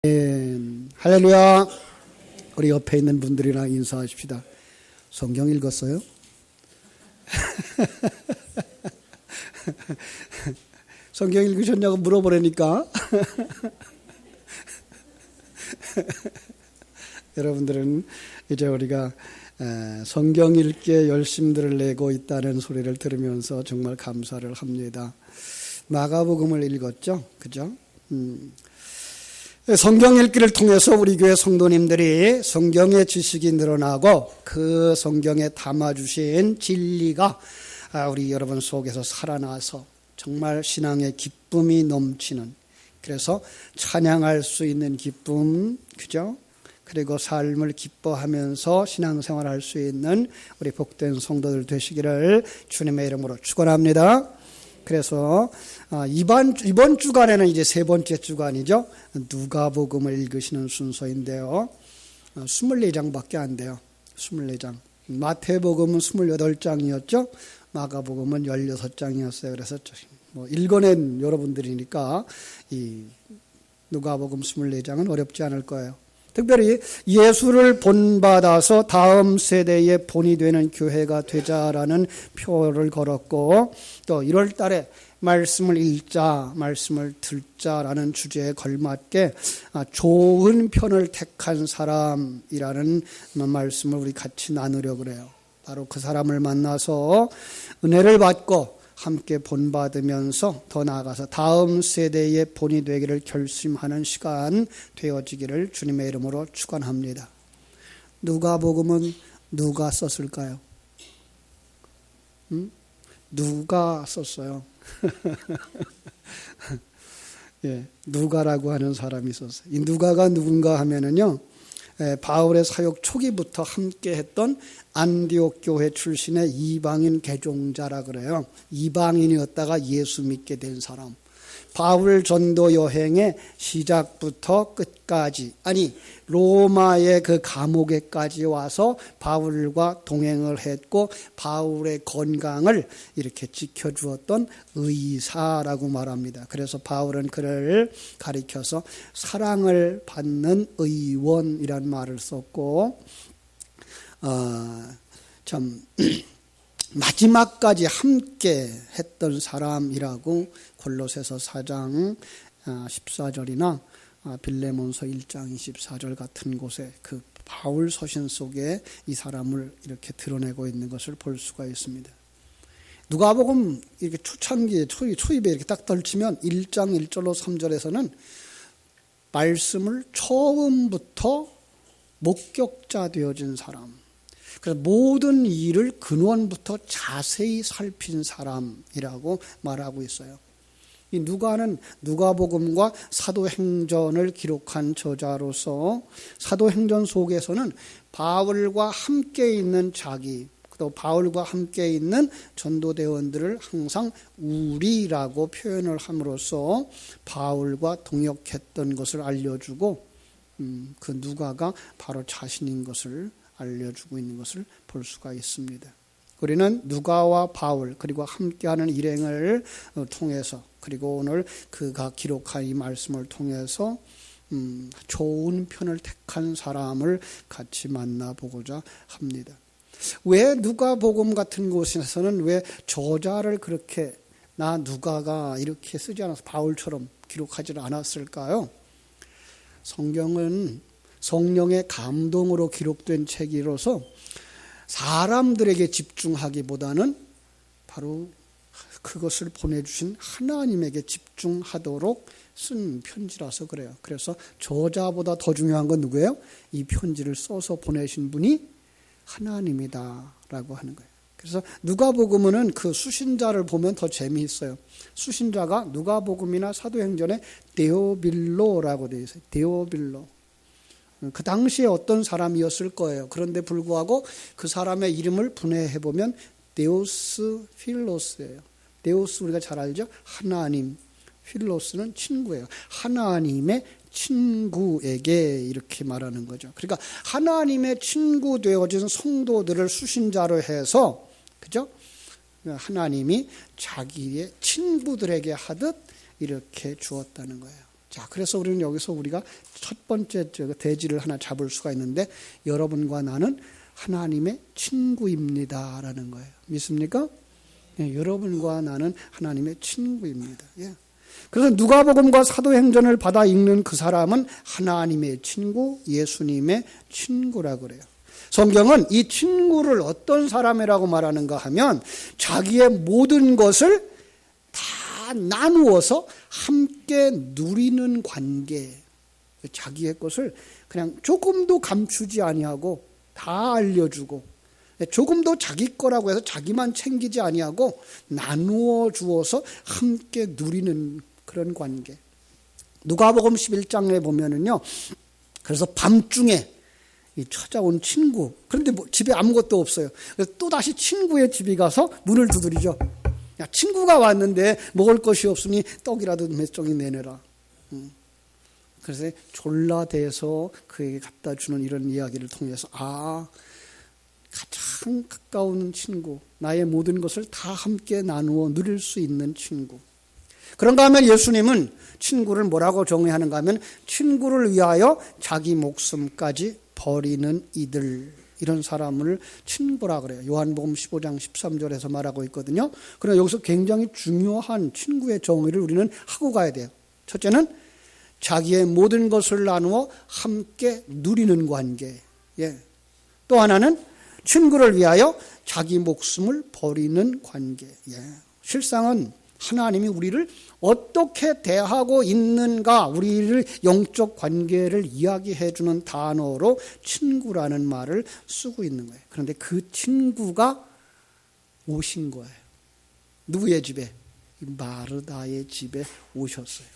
할렐루야. 우리 옆에 있는 분들이랑 인사하십시다. 성경 읽었어요? 성경 읽으셨냐고 물어보라니까. 여러분들은 이제 우리가 성경 읽기에 열심들을 내고 있다는 소리를 들으면서 정말 감사를 합니다. 마가복음을 읽었죠? 그죠? 성경 읽기를 통해서 우리 교회 성도님들이 성경의 지식이 늘어나고 그 성경에 담아주신 진리가 우리 여러분 속에서 살아나서 정말 신앙의 기쁨이 넘치는, 그래서 찬양할 수 있는 기쁨, 그죠? 그리고 삶을 기뻐하면서 신앙생활 할 수 있는 우리 복된 성도들 되시기를 주님의 이름으로 축원합니다. 그래서 이번 주간에는 이제 세 번째 주간이죠. 누가복음을 읽으시는 순서인데요. 24장밖에 안 돼요. 24장. 마태복음은 28장이었죠. 마가복음은 16장이었어요. 그래서 읽어낸 여러분들이니까 이 누가복음 24장은 어렵지 않을 거예요. 특별히 예수를 본받아서 다음 세대의 본이 되는 교회가 되자라는 표를 걸었고, 또 1월 달에 말씀을 읽자, 말씀을 듣자라는 주제에 걸맞게 좋은 편을 택한 사람이라는 말씀을 우리 같이 나누려고 그래요. 바로 그 사람을 만나서 은혜를 받고 함께 본받으면서 더 나아가서 다음 세대의 본이 되기를 결심하는 시간 되어지기를 주님의 이름으로 축원합니다. 누가복음은 누가 썼을까요? 누가 썼어요? 예, 누가라고 하는 사람이 썼어요. 이 누가가 누군가 하면은요, 바울의 사역 초기부터 함께 했던 안디옥 교회 출신의 이방인 개종자라 그래요. 이방인이었다가 예수 믿게 된 사람. 바울 전도 여행의 시작부터 끝까지, 아니 로마의 그 감옥에까지 와서 바울과 동행을 했고 바울의 건강을 이렇게 지켜주었던 의사라고 말합니다. 그래서 바울은 그를 가리켜서 사랑을 받는 의원이란 말을 썼고, 참 마지막까지 함께 했던 사람이라고 골로새서 4장 14절이나 빌레몬서 1장 24절 같은 곳에 그 바울 서신 속에 이 사람을 이렇게 드러내고 있는 것을 볼 수가 있습니다. 누가복음 이렇게 초창기에 초입에 이렇게 딱 떨치면 1장 1절로 3절에서는 말씀을 처음부터 목격자 되어진 사람, 그래서 모든 일을 근원부터 자세히 살핀 사람이라고 말하고 있어요. 이 누가는 누가복음과 사도행전을 기록한 저자로서 사도행전 속에서는 바울과 함께 있는 자기, 또 바울과 함께 있는 전도대원들을 항상 우리라고 표현을 함으로써 바울과 동역했던 것을 알려주고, 그 누가가 바로 자신인 것을 알려주고 있는 것을 볼 수가 있습니다. 우리는 누가와 바울 그리고 함께하는 일행을 통해서, 그리고 오늘 그가 기록한 이 말씀을 통해서 좋은 편을 택한 사람을 같이 만나보고자 합니다. 왜 누가복음 같은 곳에서는 왜 저자를 그렇게 나 누가가 이렇게 쓰지 않아서 바울처럼 기록하지 않았을까요? 성경은 성령의 감동으로 기록된 책이로서 사람들에게 집중하기보다는 바로 그것을 보내주신 하나님에게 집중하도록 쓴 편지라서 그래요. 그래서 저자보다 더 중요한 건 누구예요? 이 편지를 써서 보내신 분이 하나님이다라고 하는 거예요. 그래서 누가복음은 그 수신자를 보면 더 재미있어요. 수신자가 누가복음이나 사도행전에 데오빌로라고 되어 있어요. 데오빌로. 그 당시에 어떤 사람이었을 거예요. 그런데 불구하고 그 사람의 이름을 분해해보면 데오스 필로스예요. 데오스 우리가 잘 알죠? 하나님. 필로스는 친구예요. 하나님의 친구에게 이렇게 말하는 거죠. 그러니까 하나님의 친구 되어진 성도들을 수신자로 해서, 그죠? 하나님이 자기의 친구들에게 하듯 이렇게 주었다는 거예요. 자, 그래서 우리는 여기서 우리가 첫 번째 대지를 하나 잡을 수가 있는데, 여러분과 나는 하나님의 친구입니다라는 거예요. 믿습니까? 예, 여러분과 나는 하나님의 친구입니다. 예. 그래서 누가복음과 사도행전을 받아 읽는 그 사람은 하나님의 친구, 예수님의 친구라 그래요. 성경은 이 친구를 어떤 사람이라고 말하는가 하면 자기의 모든 것을 다 나누어서 함께 누리는 관계. 자기의 것을 그냥 조금도 감추지 아니하고 다 알려주고, 조금도 자기 거라고 해서 자기만 챙기지 아니하고 나누어 주어서 함께 누리는 그런 관계. 누가복음 11장에 보면은요, 그래서 밤중에 찾아온 친구, 그런데 뭐 집에 아무것도 없어요. 그래서 또다시 친구의 집에 가서 문을 두드리죠. 야, 친구가 왔는데 먹을 것이 없으니 떡이라도 몇 종이 내내라. 그래서 졸라대서 그에게 갖다 주는 이런 이야기를 통해서, 가장 가까운 친구, 나의 모든 것을 다 함께 나누어 누릴 수 있는 친구. 그런가 하면 예수님은 친구를 뭐라고 정의하는가 하면 친구를 위하여 자기 목숨까지 버리는 이들, 이런 사람을 친구라 그래요. 요한복음 15장 13절에서 말하고 있거든요. 그러나 여기서 굉장히 중요한 친구의 정의를 우리는 하고 가야 돼요. 첫째는 자기의 모든 것을 나누어 함께 누리는 관계. 예. 또 하나는 친구를 위하여 자기 목숨을 버리는 관계. 예. 실상은 하나님이 우리를 어떻게 대하고 있는가, 우리를 영적 관계를 이야기해 주는 단어로 친구라는 말을 쓰고 있는 거예요. 그런데 그 친구가 오신 거예요. 누구의 집에? 마르다의 집에 오셨어요.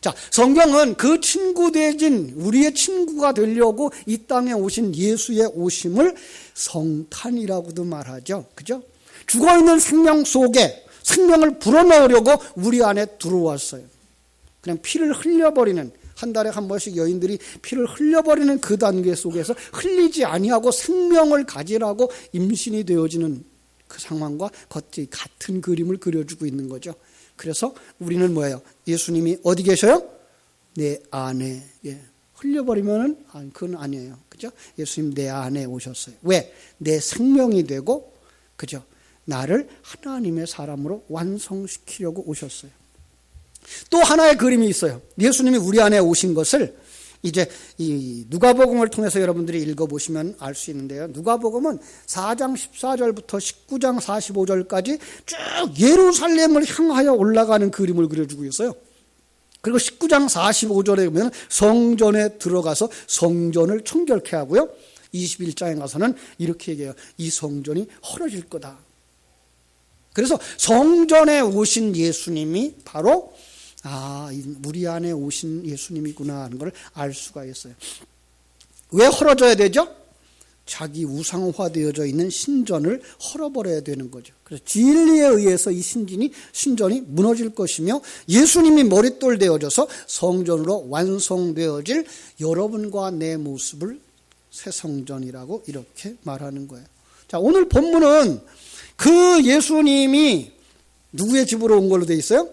자, 성경은 그 친구 대신 우리의 친구가 되려고 이 땅에 오신 예수의 오심을 성탄이라고도 말하죠. 그죠? 죽어있는 생명 속에 생명을 불어넣으려고 우리 안에 들어왔어요. 그냥 피를 흘려버리는, 한 달에 한 번씩 여인들이 피를 흘려버리는 그 단계 속에서 흘리지 아니하고 생명을 가지라고 임신이 되어지는 그 상황과 거의 같은 그림을 그려주고 있는 거죠. 그래서 우리는 뭐예요? 예수님이 어디 계셔요? 내 안에. 예. 흘려버리면은 그건 아니에요. 그죠? 예수님 내 안에 오셨어요. 왜? 내 생명이 되고, 그죠? 나를 하나님의 사람으로 완성시키려고 오셨어요. 또 하나의 그림이 있어요. 예수님이 우리 안에 오신 것을 이제 이 누가복음을 통해서 여러분들이 읽어보시면 알 수 있는데요. 누가복음은 4장 14절부터 19장 45절까지 쭉 예루살렘을 향하여 올라가는 그림을 그려주고 있어요. 그리고 19장 45절에 보면 성전에 들어가서 성전을 청결케 하고요. 21장에 가서는 이렇게 얘기해요. 이 성전이 헐어질 거다. 그래서 성전에 오신 예수님이 바로 우리 안에 오신 예수님이구나 하는 걸 알 수가 있어요. 왜 헐어져야 되죠? 자기 우상화되어져 있는 신전을 헐어버려야 되는 거죠. 그래서 진리에 의해서 이 신전이 무너질 것이며 예수님이 머릿돌 되어져서 성전으로 완성되어질 여러분과 내 모습을 새 성전이라고 이렇게 말하는 거예요. 자, 오늘 본문은 그 예수님이 누구의 집으로 온 걸로 되어 있어요?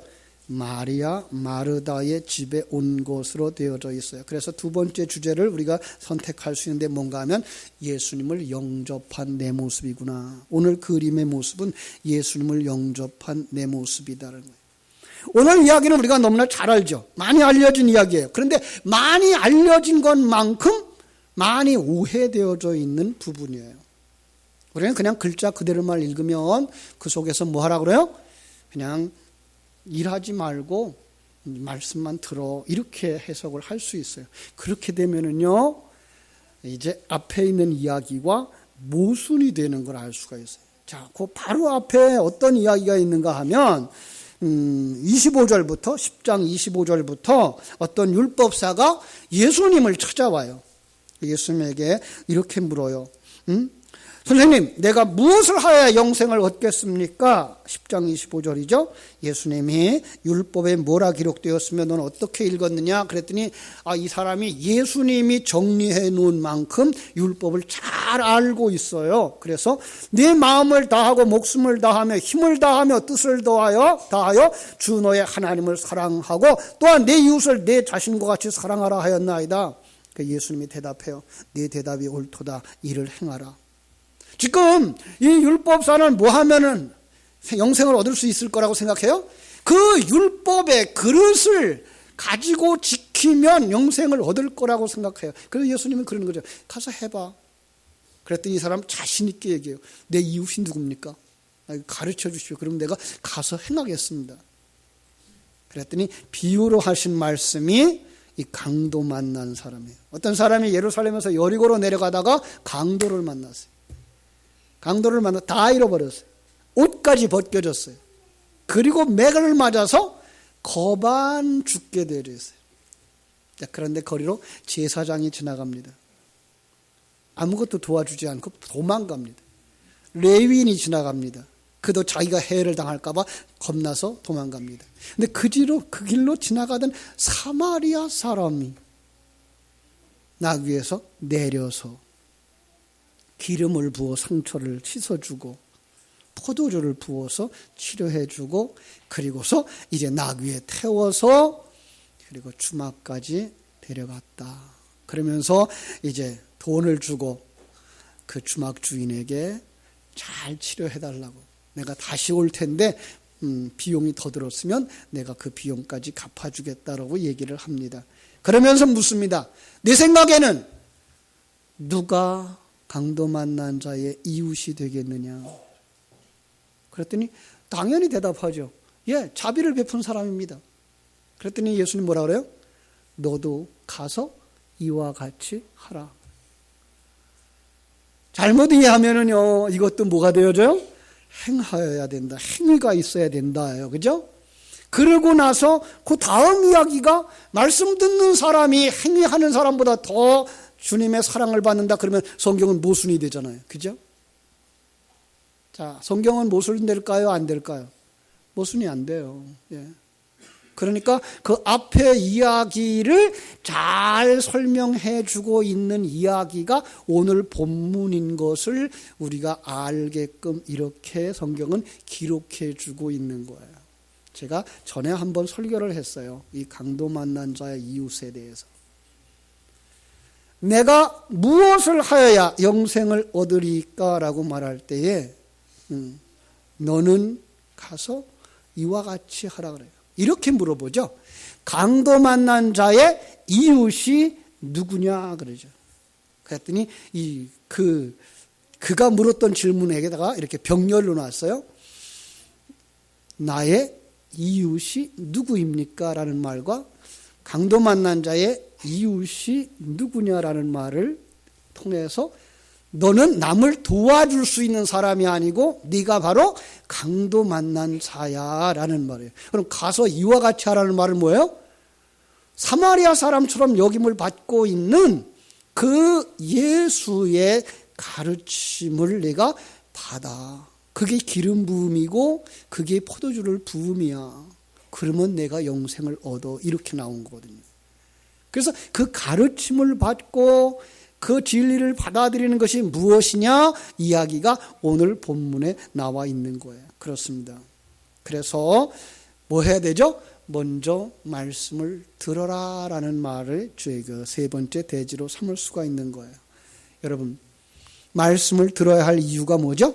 마리아 마르다의 집에 온 것으로 되어져 있어요. 그래서 두 번째 주제를 우리가 선택할 수 있는데 뭔가 하면 예수님을 영접한 내 모습이구나. 오늘 그림의 모습은 예수님을 영접한 내 모습이다라는 거예요. 오늘 이야기는 우리가 너무나 잘 알죠. 많이 알려진 이야기예요. 그런데 많이 알려진 것만큼 많이 오해되어져 있는 부분이에요. 우리는 그냥 글자 그대로만 읽으면 그 속에서 뭐 하라 그래요? 그냥 일하지 말고 말씀만 들어, 이렇게 해석을 할 수 있어요. 그렇게 되면은요, 이제 앞에 있는 이야기와 모순이 되는 걸 알 수가 있어요. 자, 그 바로 앞에 어떤 이야기가 있는가 하면 25절부터 10장 25절부터 어떤 율법사가 예수님을 찾아와요. 예수님에게 이렇게 물어요. 선생님, 내가 무엇을 하여야 영생을 얻겠습니까? 10장 25절이죠. 예수님이 율법에 뭐라 기록되었으면 넌 어떻게 읽었느냐? 그랬더니 이 사람이 예수님이 정리해 놓은 만큼 율법을 잘 잘 알고 있어요. 그래서 네 마음을 다하고 목숨을 다하며 힘을 다하며 뜻을 다하여 주 너의 하나님을 사랑하고 또한 내 이웃을 내 자신과 같이 사랑하라 하였나이다. 예수님이 대답해요. 네 대답이 옳도다. 이를 행하라. 지금 이 율법사는 뭐 하면은 영생을 얻을 수 있을 거라고 생각해요? 그 율법의 그릇을 가지고 지키면 영생을 얻을 거라고 생각해요. 그래서 예수님은 그러는 거죠. 가서 해봐. 그랬더니 이 사람 자신 있게 얘기해요. 내 이웃이 누굽니까? 가르쳐 주시오. 그럼 내가 가서 행하겠습니다. 그랬더니 비유로 하신 말씀이 이 강도 만난 사람이에요. 어떤 사람이 예루살렘에서 여리고로 내려가다가 강도를 만났어요. 강도를 만나 다 잃어버렸어요. 옷까지 벗겨졌어요. 그리고 맥을 맞아서 거반 죽게 되었어요. 그런데 거리로 제사장이 지나갑니다. 아무것도 도와주지 않고 도망갑니다. 레위인이 지나갑니다. 그도 자기가 해를 당할까 봐 겁나서 도망갑니다. 근데 그 길로 지나가던 사마리아 사람이 나귀에서 내려서 기름을 부어 상처를 씻어주고 포도주를 부어서 치료해주고 그리고서 이제 나귀에 태워서 그리고 주막까지 데려갔다. 그러면서 이제 돈을 주고 그 주막 주인에게 잘 치료해달라고. 내가 다시 올 텐데 비용이 더 들었으면 내가 그 비용까지 갚아주겠다라고 얘기를 합니다. 그러면서 묻습니다. 내 생각에는 누가 강도 만난 자의 이웃이 되겠느냐? 그랬더니 당연히 대답하죠. 예, 자비를 베푼 사람입니다. 그랬더니 예수님 뭐라 그래요? 너도 가서 이와 같이 하라. 잘못 이해하면은요, 이것도 뭐가 되어져요? 행하여야 된다. 행위가 있어야 된다예요. 그죠? 그러고 나서 그 다음 이야기가 말씀 듣는 사람이 행위하는 사람보다 더 주님의 사랑을 받는다. 그러면 성경은 모순이 되잖아요. 그죠? 자, 성경은 모순 될까요? 안 될까요? 모순이 안 돼요. 예. 그러니까 그 앞에 이야기를 잘 설명해 주고 있는 이야기가 오늘 본문인 것을 우리가 알게끔 이렇게 성경은 기록해 주고 있는 거예요. 제가 전에 한번 설교를 했어요. 이 강도 만난 자의 이웃에 대해서. 내가 무엇을 하여야 영생을 얻으리까라고 말할 때에 너는 가서 이와 같이 하라 그래요. 이렇게 물어보죠. 강도 만난 자의 이웃이 누구냐 그러죠. 그랬더니 그가 물었던 질문에다가 이렇게 병렬로 놨어요. 나의 이웃이 누구입니까? 라는 말과 강도 만난 자의 이웃이 누구냐라는 말을 통해서 너는 남을 도와줄 수 있는 사람이 아니고 네가 바로 강도 만난 자야 라는 말이에요. 그럼 가서 이와 같이 하라는 말은 뭐예요? 사마리아 사람처럼 여김을 받고 있는 그 예수의 가르침을 내가 받아. 그게 기름 부음이고 그게 포도주를 부음이야. 그러면 내가 영생을 얻어. 이렇게 나온 거거든요. 그래서 그 가르침을 받고 그 진리를 받아들이는 것이 무엇이냐? 이야기가 오늘 본문에 나와 있는 거예요. 그렇습니다. 그래서 뭐 해야 되죠? 먼저 말씀을 들어라 라는 말을 주의 그 세 번째 대지로 삼을 수가 있는 거예요. 여러분, 말씀을 들어야 할 이유가 뭐죠?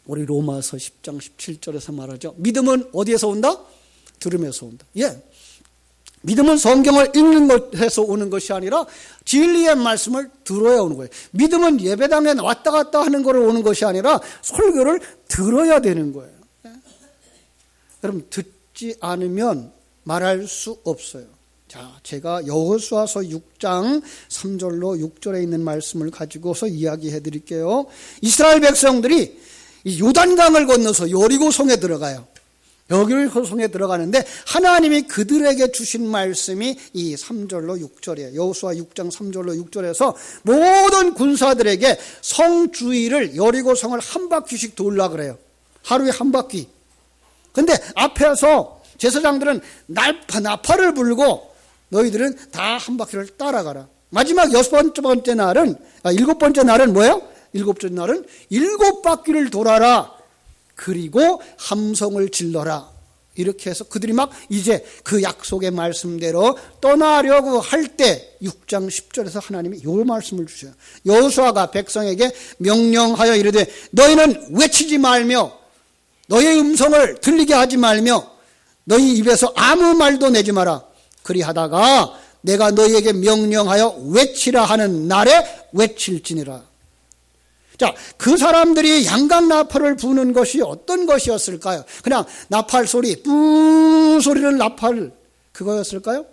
우리 로마서 10장 17절에서 말하죠. 믿음은 어디에서 온다? 들음에서 온다. 예. 믿음은 성경을 읽는 것에서 오는 것이 아니라 진리의 말씀을 들어야 오는 거예요. 믿음은 예배당에 왔다 갔다 하는 거로 오는 것이 아니라 설교를 들어야 되는 거예요. 여러분, 듣지 않으면 말할 수 없어요. 자, 제가 여호수아서 6장 3절로 6절에 있는 말씀을 가지고서 이야기해 드릴게요. 이스라엘 백성들이 이 요단강을 건너서 여리고성에 들어가요. 여리고성에 들어가는데 하나님이 그들에게 주신 말씀이 이 3절로 6절이에요. 여호수아 6장 3절로 6절에서 모든 군사들에게 성 주위를 여리고성을 한 바퀴씩 돌라 그래요. 하루에 한 바퀴. 근데 앞에서 제사장들은 나팔을 불고 너희들은 다 한 바퀴를 따라가라. 마지막 일곱 번째 날은 뭐예요? 일곱 번째 날은 일곱 바퀴를 돌아라. 그리고 함성을 질러라. 이렇게 해서 그들이 막 이제 그 약속의 말씀대로 떠나려고 할 때 6장 10절에서 하나님이 이 말씀을 주셔요. 여호수아가 백성에게 명령하여 이르되 너희는 외치지 말며 너희의 음성을 들리게 하지 말며 너희 입에서 아무 말도 내지 마라. 그리하다가 내가 너희에게 명령하여 외치라 하는 날에 외칠지니라. 자, 그 사람들이 양강나팔을 부는 것이 어떤 것이었을까요? 그냥 나팔 소리, 뿌 소리는 나팔 그거였을까요?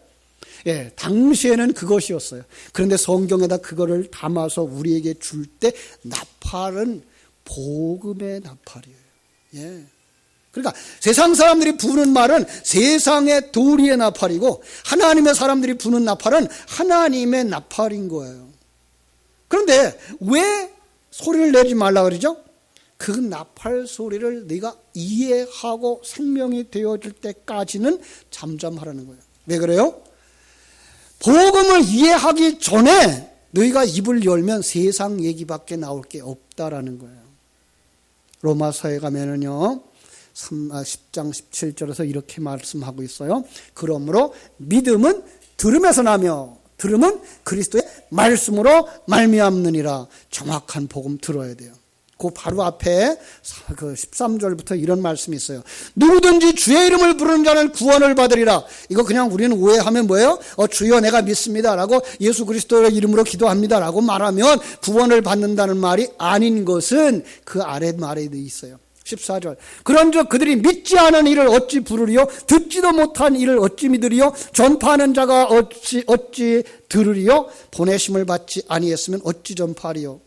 예, 당시에는 그것이었어요. 그런데 성경에다 그거를 담아서 우리에게 줄 때 나팔은 복음의 나팔이에요. 예. 그러니까 세상 사람들이 부는 말은 세상의 도리의 나팔이고 하나님의 사람들이 부는 나팔은 하나님의 나팔인 거예요. 그런데 왜 소리를 내지 말라 그러죠? 그 나팔 소리를 네가 이해하고 생명이 되어질 때까지는 잠잠하라는 거예요. 왜 그래요? 복음을 이해하기 전에 너희가 입을 열면 세상 얘기밖에 나올 게 없다라는 거예요. 로마서에 가면은요 10장 17절에서 이렇게 말씀하고 있어요. 그러므로 믿음은 들음에서 나며 들음은 그리스도의 말씀으로 말미암느니라. 정확한 복음 들어야 돼요. 그 바로 앞에 그 13절부터 이런 말씀이 있어요. 누구든지 주의 이름을 부르는 자는 구원을 받으리라. 이거 그냥 우리는 오해하면 뭐예요? 주여 내가 믿습니다라고 예수 그리스도의 이름으로 기도합니다라고 말하면 구원을 받는다는 말이 아닌 것은 그 아래 말에 있어요. 14절. 그런즉 그들이 믿지 않은 이를 어찌 부르리요? 듣지도 못한 이를 어찌 믿으리요? 전파하는 자가 어찌 들으리요? 보내심을 받지 아니했으면 어찌 전파하리요?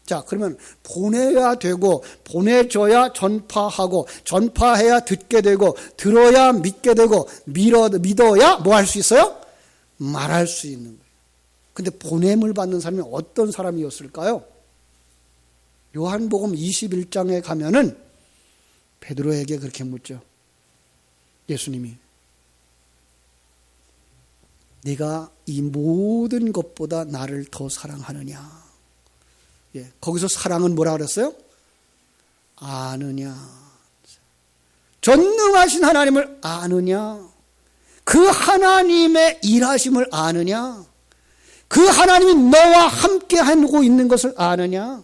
자, 그러면 보내야 되고 보내줘야 전파하고 전파해야 듣게 되고 들어야 믿게 되고 믿어야 뭐 할 수 있어요? 말할 수 있는 거예요. 근데 보냄을 받는 사람이 어떤 사람이었을까요? 요한복음 21장에 가면은 베드로에게 그렇게 묻죠. 예수님이 네가 이 모든 것보다 나를 더 사랑하느냐. 예, 거기서 사랑은 뭐라 그랬어요? 아느냐. 전능하신 하나님을 아느냐. 그 하나님의 일하심을 아느냐. 그 하나님이 너와 함께 하고 있는 것을 아느냐.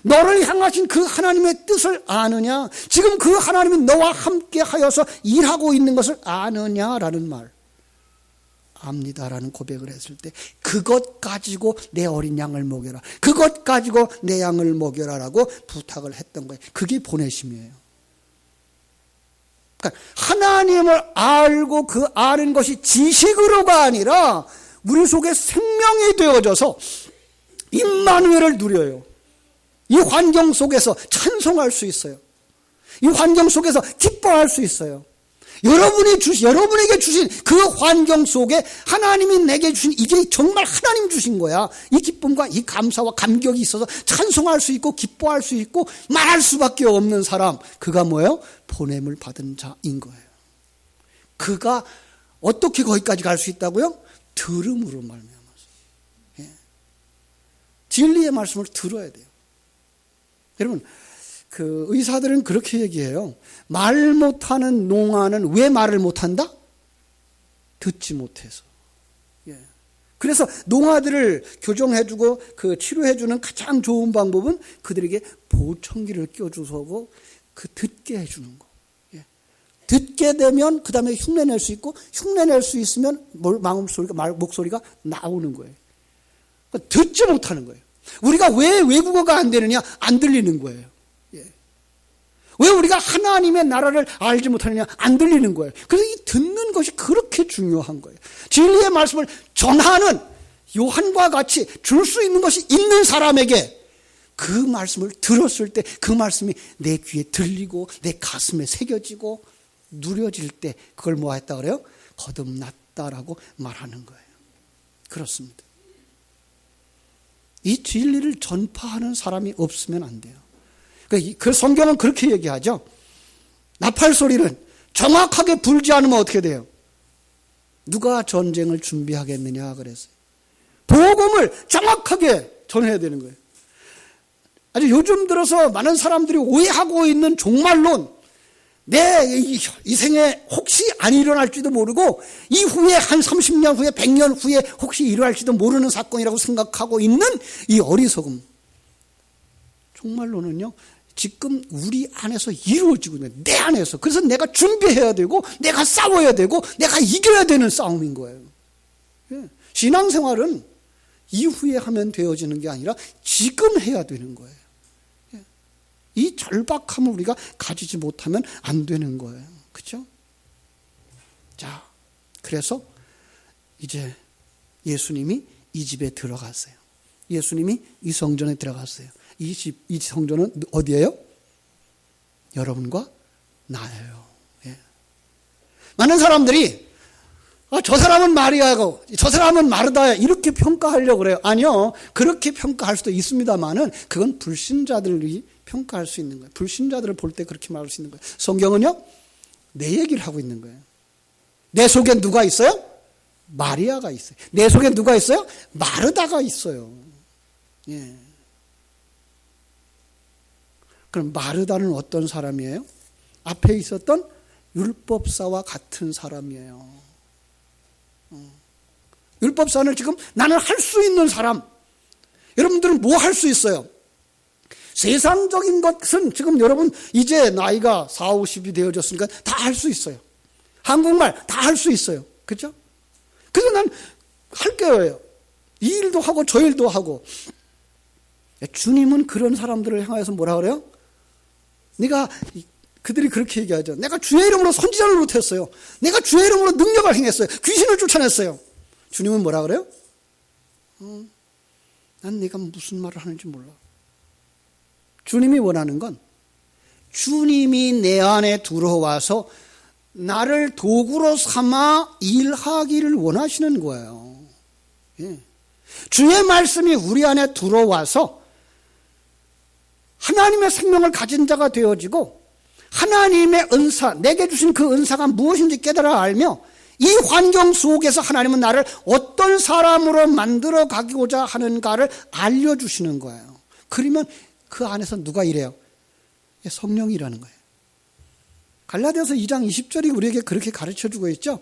너를 향하신 그 하나님의 뜻을 아느냐. 지금 그 하나님이 너와 함께 하여서 일하고 있는 것을 아느냐라는 말. 압니다라는 고백을 했을 때 그것 가지고 내 어린 양을 먹여라. 그것 가지고 내 양을 먹여라라고 부탁을 했던 거예요. 그게 보내심이에요. 그러니까 하나님을 알고 그 아는 것이 지식으로가 아니라 우리 속에 생명이 되어져서 임마누엘을 누려요. 이 환경 속에서 찬송할 수 있어요. 이 환경 속에서 기뻐할 수 있어요. 여러분에게 주신 그 환경 속에 하나님이 내게 주신 이게 정말 하나님 주신 거야. 이 기쁨과 이 감사와 감격이 있어서 찬송할 수 있고 기뻐할 수 있고 말할 수밖에 없는 사람. 그가 뭐예요? 보냄을 받은 자인 거예요. 그가 어떻게 거기까지 갈 수 있다고요? 들음으로 말미암아서. 예. 진리의 말씀을 들어야 돼요. 여러분, 그 의사들은 그렇게 얘기해요. 말 못하는 농아는 왜 말을 못한다? 듣지 못해서. 예. 그래서 농아들을 교정해주고 그 치료해주는 가장 좋은 방법은 그들에게 보청기를 껴주고 그 듣게 해주는 거. 예. 듣게 되면 그 다음에 흉내낼 수 있고 흉내낼 수 있으면 목소리가 나오는 거예요. 그러니까 듣지 못하는 거예요. 우리가 왜 외국어가 안 되느냐? 안 들리는 거예요. 예. 왜 우리가 하나님의 나라를 알지 못하느냐? 안 들리는 거예요. 그래서 이 듣는 것이 그렇게 중요한 거예요. 진리의 말씀을 전하는 요한과 같이 줄 수 있는 것이 있는 사람에게 그 말씀을 들었을 때 그 말씀이 내 귀에 들리고 내 가슴에 새겨지고 누려질 때 그걸 뭐 했다 그래요? 거듭났다라고 말하는 거예요. 그렇습니다. 이 진리를 전파하는 사람이 없으면 안 돼요. 그 성경은 그렇게 얘기하죠. 나팔 소리는 정확하게 불지 않으면 어떻게 돼요? 누가 전쟁을 준비하겠느냐 그랬어요. 복음을 정확하게 전해야 되는 거예요. 아주 요즘 들어서 많은 사람들이 오해하고 있는 종말론, 내 이 생에 혹시 안 일어날지도 모르고 이후에 한 30년 후에 100년 후에 혹시 일어날지도 모르는 사건이라고 생각하고 있는 이 어리석음. 종말론은요, 지금 우리 안에서 이루어지고 있는, 내 안에서. 그래서 내가 준비해야 되고 내가 싸워야 되고 내가 이겨야 되는 싸움인 거예요. 신앙생활은 이후에 하면 되어지는 게 아니라 지금 해야 되는 거예요. 이 절박함을 우리가 가지지 못하면 안 되는 거예요. 그렇죠? 자, 그래서 이제 예수님이 이 집에 들어갔어요. 예수님이 이 성전에 들어갔어요. 이 성전은 어디예요? 여러분과 나예요. 예. 많은 사람들이 저 사람은 마리아고 저 사람은 마르다야 이렇게 평가하려고 그래요. 아니요. 그렇게 평가할 수도 있습니다만은 그건 불신자들이 평가할 수 있는 거예요. 불신자들을 볼 때 그렇게 말할 수 있는 거예요. 성경은요, 내 얘기를 하고 있는 거예요. 내 속에 누가 있어요? 마리아가 있어요. 내 속에 누가 있어요? 마르다가 있어요. 예. 그럼 마르다는 어떤 사람이에요? 앞에 있었던 율법사와 같은 사람이에요. 율법사는 지금 나는 할 수 있는 사람. 여러분들은 뭐 할 수 있어요? 세상적인 것은 지금 여러분 이제 나이가 40, 50이 되어졌으니까 다 할 수 있어요. 한국말 다 할 수 있어요. 그렇죠? 그래서 난 할 거예요. 이 일도 하고 저 일도 하고. 주님은 그런 사람들을 향해서 뭐라 그래요? 그들이 그렇게 얘기하죠. 내가 주의 이름으로 선지자를 못했어요. 내가 주의 이름으로 능력을 행했어요. 귀신을 쫓아냈어요. 주님은 뭐라 그래요? 난 네가 무슨 말을 하는지 몰라. 주님이 원하는 건 주님이 내 안에 들어와서 나를 도구로 삼아 일하기를 원하시는 거예요. 예. 주의 말씀이 우리 안에 들어와서 하나님의 생명을 가진 자가 되어지고 하나님의 은사, 내게 주신 그 은사가 무엇인지 깨달아 알며 이 환경 속에서 하나님은 나를 어떤 사람으로 만들어 가고자 하는가를 알려주시는 거예요. 그러면 그 안에서 누가 일해요? 성령이 일하는 거예요. 갈라디아서 2장 20절이 우리에게 그렇게 가르쳐주고 있죠.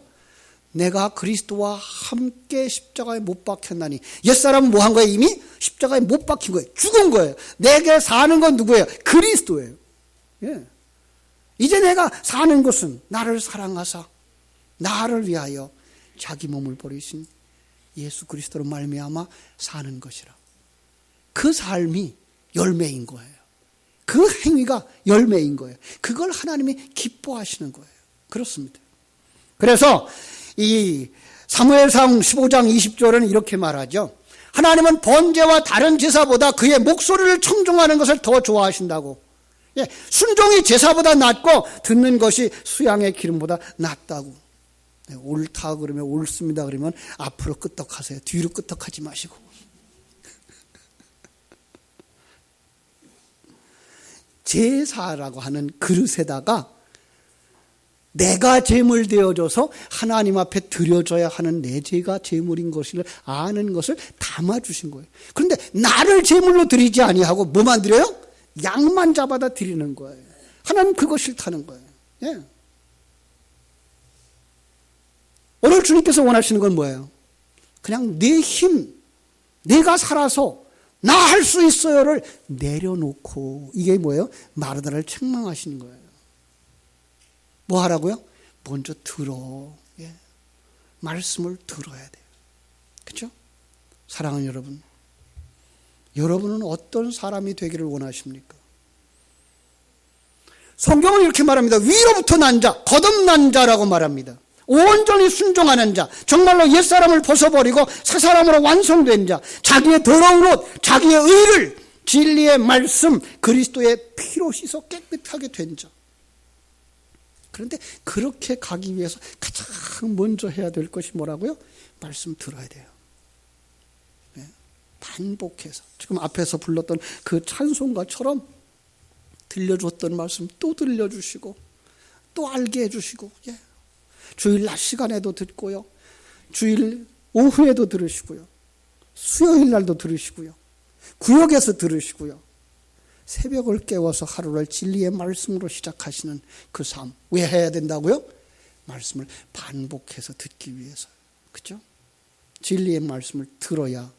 내가 그리스도와 함께 십자가에 못 박혔나니. 옛사람은 뭐 한 거예요? 이미 십자가에 못 박힌 거예요. 죽은 거예요. 내게 사는 건 누구예요? 그리스도예요. 예. 이제 내가 사는 것은 나를 사랑하사 나를 위하여 자기 몸을 버리신 예수 그리스도로 말미암아 사는 것이라. 그 삶이 열매인 거예요. 그 행위가 열매인 거예요. 그걸 하나님이 기뻐하시는 거예요. 그렇습니다. 그래서 이 사무엘상 15장 20절은 이렇게 말하죠. 하나님은 번제와 다른 제사보다 그의 목소리를 청종하는 것을 더 좋아하신다고. 예, 순종이 제사보다 낫고 듣는 것이 수양의 기름보다 낫다고. 네, 옳다 그러면 옳습니다 그러면 앞으로 끄떡하세요. 뒤로 끄떡하지 마시고. 제사라고 하는 그릇에다가 내가 제물 되어줘서 하나님 앞에 드려져야 하는 내 죄가 제물인 것을 아는 것을 담아주신 거예요. 그런데 나를 제물로 드리지 아니하고 뭐만 드려요? 양만 잡아다 드리는 거예요. 하나님 그거 싫다는 거예요. 예. 오늘 주님께서 원하시는 건 뭐예요? 그냥 내 힘, 내가 살아서 나 할 수 있어요를 내려놓고, 이게 뭐예요? 마르다를 책망하시는 거예요. 뭐 하라고요? 먼저 들어. 예. 말씀을 들어야 돼요. 그렇죠? 사랑하는 여러분, 여러분은 어떤 사람이 되기를 원하십니까? 성경은 이렇게 말합니다. 위로부터 난 자, 거듭난 자라고 말합니다. 온전히 순종하는 자, 정말로 옛사람을 벗어버리고 새사람으로 완성된 자, 자기의 더러운 옷, 자기의 의를 진리의 말씀, 그리스도의 피로 씻어 깨끗하게 된 자. 그런데 그렇게 가기 위해서 가장 먼저 해야 될 것이 뭐라고요? 말씀 들어야 돼요. 네. 반복해서 지금 앞에서 불렀던 그 찬송가처럼 들려줬던 말씀 또 들려주시고 또 알게 해주시고, 예. 주일 낮 시간에도 듣고요, 주일 오후에도 들으시고요, 수요일 날도 들으시고요. 구역에서 들으시고요. 새벽을 깨워서 하루를 진리의 말씀으로 시작하시는 그 삶. 왜 해야 된다고요? 말씀을 반복해서 듣기 위해서. 그죠? 진리의 말씀을 들어야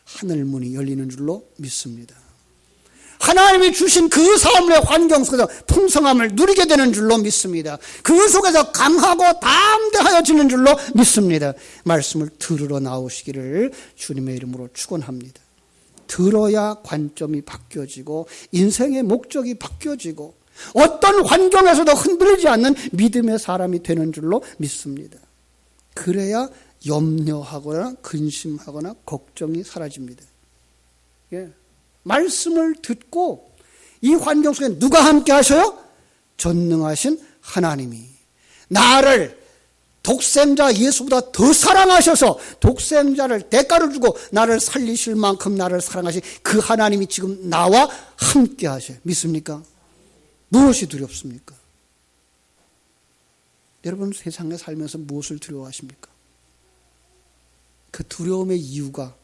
하늘 문이 열리는 줄로 믿습니다. 하나님이 주신 그 삶의 환경 속에서 풍성함을 누리게 되는 줄로 믿습니다. 그 속에서 강하고 담대하여지는 줄로 믿습니다. 말씀을 들으러 나오시기를 주님의 이름으로 축원합니다. 들어야 관점이 바뀌어지고 인생의 목적이 바뀌어지고 어떤 환경에서도 흔들리지 않는 믿음의 사람이 되는 줄로 믿습니다. 그래야 염려하거나 근심하거나 걱정이 사라집니다. 예. 말씀을 듣고 이 환경 속에 누가 함께 하셔요? 전능하신 하나님이 나를 독생자 예수보다 더 사랑하셔서 독생자를 대가를 주고 나를 살리실 만큼 나를 사랑하신 그 하나님이 지금 나와 함께 하셔요. 믿습니까? 무엇이 두렵습니까? 여러분 세상에 살면서 무엇을 두려워하십니까? 그 두려움의 이유가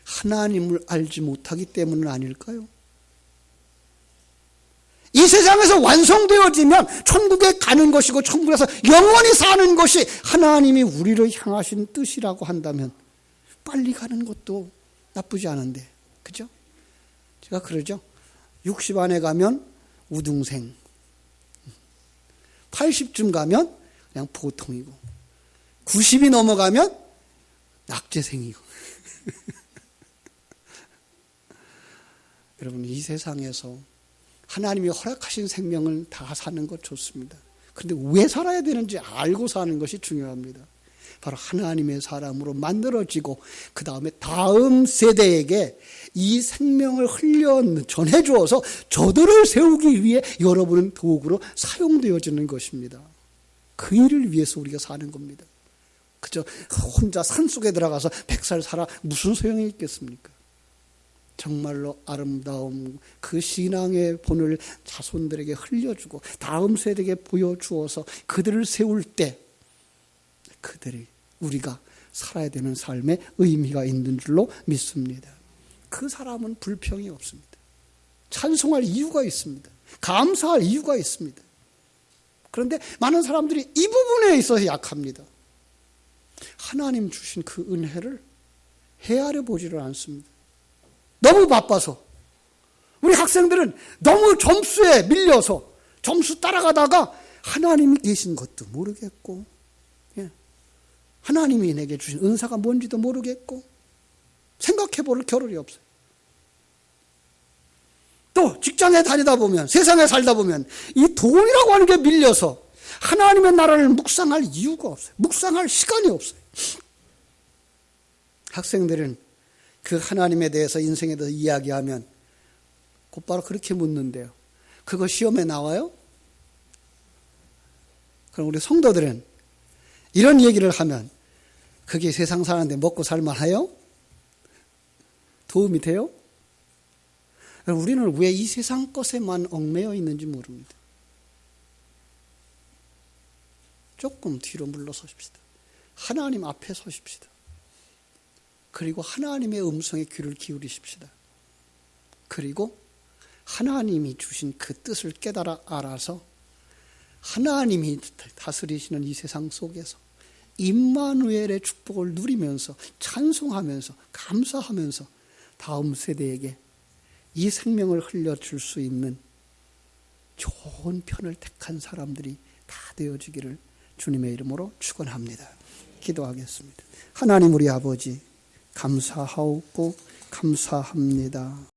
하나님을 알지 못하기 때문은 아닐까요? 이 세상에서 완성되어지면 천국에 가는 것이고 천국에서 영원히 사는 것이 하나님이 우리를 향하신 뜻이라고 한다면 빨리 가는 것도 나쁘지 않은데, 그죠? 제가 그러죠. 60 안에 가면 우등생, 80쯤 가면 그냥 보통이고 90이 넘어가면 낙제생이고 여러분 이 세상에서 하나님이 허락하신 생명을 다 사는 것 좋습니다. 그런데 왜 살아야 되는지 알고 사는 것이 중요합니다. 바로 하나님의 사람으로 만들어지고 그 다음에 다음 세대에게 이 생명을 전해주어서 저들을 세우기 위해 여러분은 도구로 사용되어지는 것입니다. 그 일을 위해서 우리가 사는 겁니다. 그저 혼자 산속에 들어가서 100살 살아 무슨 소용이 있겠습니까? 정말로 아름다움 그 신앙의 본을 자손들에게 흘려주고 다음 세대에게 보여주어서 그들을 세울 때 그들이 우리가 살아야 되는 삶에 의미가 있는 줄로 믿습니다. 그 사람은 불평이 없습니다. 찬송할 이유가 있습니다. 감사할 이유가 있습니다. 그런데 많은 사람들이 이 부분에 있어서 약합니다. 하나님 주신 그 은혜를 헤아려 보지를 않습니다. 너무 바빠서. 우리 학생들은 너무 점수에 밀려서 점수 따라가다가 하나님이 계신 것도 모르겠고 하나님이 내게 주신 은사가 뭔지도 모르겠고 생각해 볼 겨를이 없어요. 또 직장에 다니다 보면 세상에 살다 보면 이 돈이라고 하는 게 밀려서 하나님의 나라를 묵상할 이유가 없어요. 묵상할 시간이 없어요. 학생들은 그 하나님에 대해서 인생에 대해서 이야기하면 곧바로 그렇게 묻는데요. 그거 시험에 나와요? 그럼 우리 성도들은 이런 얘기를 하면 그게 세상 사는데 먹고 살만해요? 도움이 돼요? 우리는 왜 이 세상 것에만 얽매여 있는지 모릅니다. 조금 뒤로 물러서십시다. 하나님 앞에 서십시다. 그리고 하나님의 음성에 귀를 기울이십시다. 그리고 하나님이 주신 그 뜻을 깨달아 알아서 하나님이 다스리시는 이 세상 속에서 임마누엘의 축복을 누리면서 찬송하면서 감사하면서 다음 세대에게 이 생명을 흘려줄 수 있는 좋은 편을 택한 사람들이 다 되어지기를 주님의 이름으로 축원합니다. 기도하겠습니다. 하나님 우리 아버지 감사하옵고 감사합니다.